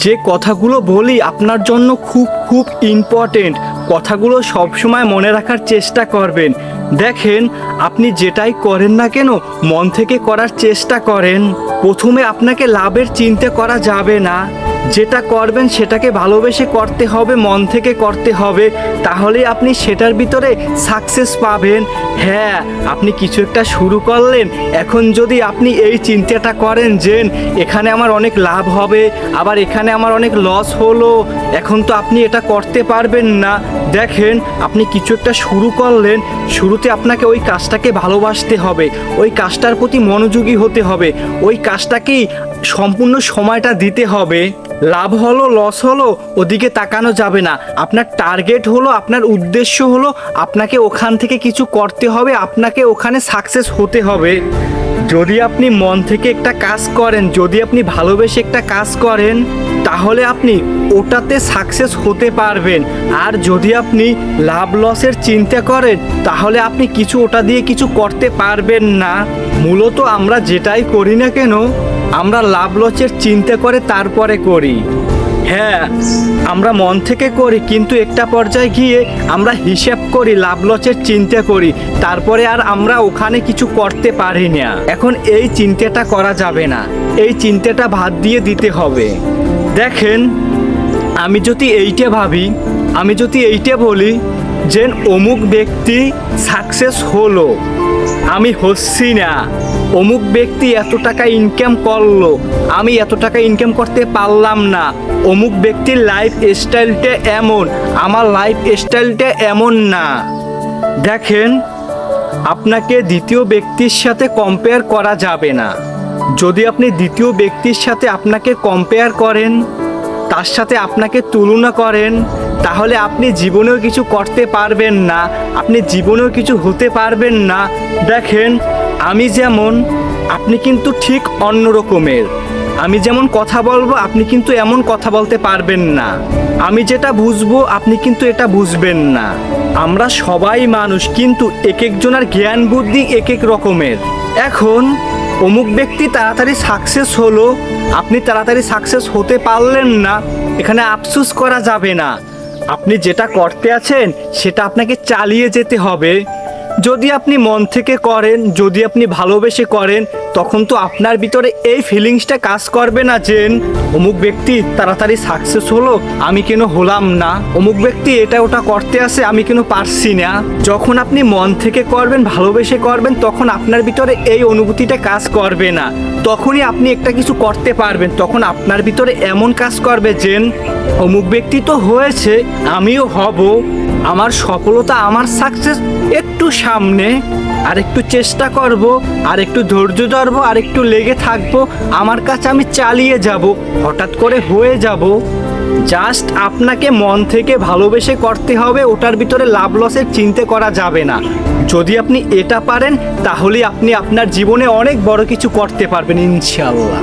যে কথাগুলো বলি আপনার জন্য খুব খুব ইম্পর্টেন্ট। কথাগুলো সবসময় মনে রাখার চেষ্টা করবেন। দেখেন, আপনি যেটাই করেন না কেন মন থেকে করার চেষ্টা করেন। প্রথমে আপনাকে লাভের চিন্তা করা যাবে না। যেটা করবেন সেটাকে ভালোবেসে করতে হবে, মন থেকে করতে হবে, তাহলে আপনি সেটার ভিতরে সাকসেস পাবেন। হ্যাঁ, আপনি কিছু একটা শুরু করলেন, এখন যদি আপনি এই চিন্তাটা করেন যে এখানে আমার অনেক লাভ হবে, আবার এখানে আমার অনেক লস হলো, এখন তো আপনি এটা করতে পারবেন না। দেখেন, আপনি কিছু একটা শুরু করলেন, শুরুতে আপনাকে ওই কাজটাকে ভালোবাসতে হবে, ওই কাজটার প্রতি মনোযোগী হতে হবে, ওই কাজটাকেই সম্পূর্ণ সময়টা দিতে হবে। লাভ হলো লস হলো ওদিকে তাকানো যাবে না। আপনার টার্গেট হলো, আপনার উদ্দেশ্য হলো আপনাকে ওখান থেকে কিছু করতে হবে, আপনাকে ওখানে সাকসেস হতে হবে। যদি আপনি মন থেকে একটা কাজ করেন, যদি আপনি ভালোবেসে একটা কাজ করেন, তাহলে আপনি ওটাতে সাকসেস হতে পারবেন। আর যদি আপনি লাভ লসের চিন্তা করেন, তাহলে আপনি কিছু ওটা দিয়ে কিছু করতে পারবেন না। মূলত আমরা যেটাই করি না কেন আমরা লাভ লসের চিন্তা করে তারপরে করি। হ্যাঁ, আমরা মন থেকে করি, কিন্তু একটা পর্যায়ে গিয়ে আমরা হিসাব করি, লাভ লসের চিন্তা করি, তারপরে আর আমরা ওখানে কিছু করতে পারি না। এখন এই চিন্তাটা করা যাবে না, এই চিন্তাটা বাদ দিয়ে দিতে হবে। দেখেন, আমি যদি এইটা ভাবি, আমি যদি এইটা বলি যে অমুক ব্যক্তি সাকসেস হলো, আমি হচ্ছি না, অমুক ব্যক্তি এত টাকা ইনকাম করলো, আমি এত টাকা ইনকাম করতে পারলাম না, অমুক ব্যক্তির লাইফ স্টাইলটা এমন, আমার লাইফ স্টাইলটা এমন না। দেখেন, আপনাকে দ্বিতীয় ব্যক্তির সাথে কম্পেয়ার করা যাবে না। যদি আপনি দ্বিতীয় ব্যক্তির সাথে আপনাকে কম্পেয়ার করেন, তার সাথে আপনাকে তুলনা করেন, তাহলে আপনি জীবনেও কিছু করতে পারবেন না, আপনি জীবনেও কিছু হতে পারবেন না। দেখেন, আমি যেমন, আপনি কিন্তু ঠিক অন্য রকমের। আমি যেমন কথা বলবো, আপনি কিন্তু এমন কথা বলতে পারবেন না। আমি যেটা বুঝবো, আপনি কিন্তু এটা বুঝবেন না। আমরা সবাই মানুষ, কিন্তু এক একজনের জ্ঞান বুদ্ধি এক এক রকমের। এখন অমুক ব্যক্তি তাড়াতাড়ি সাকসেস হলো, আপনি তাড়াতাড়ি সাকসেস হতে পারলেন না, এখানে আফসোস করা যাবে না। আপনি যেটা করতে আছেন সেটা আপনাকে চালিয়ে যেতে হবে। যদি আপনি মন থেকে করেন, যদি আপনি ভালোবেসে করেন, তখন তো আপনার ভিতরে এই ফিলিংসটা কাজ করবে না যে অমুক ব্যক্তি তাড়াতাড়ি সাকসেস হলো, আমি কেন হলাম না, অমুক ব্যক্তি এটা ওটা করতে আসে, আমি কেন পারছি না। যখন আপনি মন থেকে করবেন, ভালোবেসে করবেন, তখন আপনার ভিতরে এই অনুভূতিটা কাজ করবে না। তখনই আপনি একটা কিছু করতে পারবেন। তখন আপনার ভিতরে এমন কাজ করবে যে অমুক ব্যক্তি তো হয়েছে, আমিও হব, আমার সফলতা, আমার সাকসেস একটু সামনে, আর একটু চেষ্টা করব, আর একটু ধৈর্য ধরবো, আর একটু লেগে থাকবো, আমার কাছে আমি চালিয়ে যাব, হঠাৎ করে হয়ে যাব। জাস্ট আপনাকে মন থেকে ভালোবেসে করতে হবে, ওটার ভিতরে লাভ লসের চিন্তা করা যাবে না। যদি আপনি এটা পারেন, তাহলে আপনি আপনার জীবনে অনেক বড় কিছু করতে পারবেন ইনশাআল্লাহ।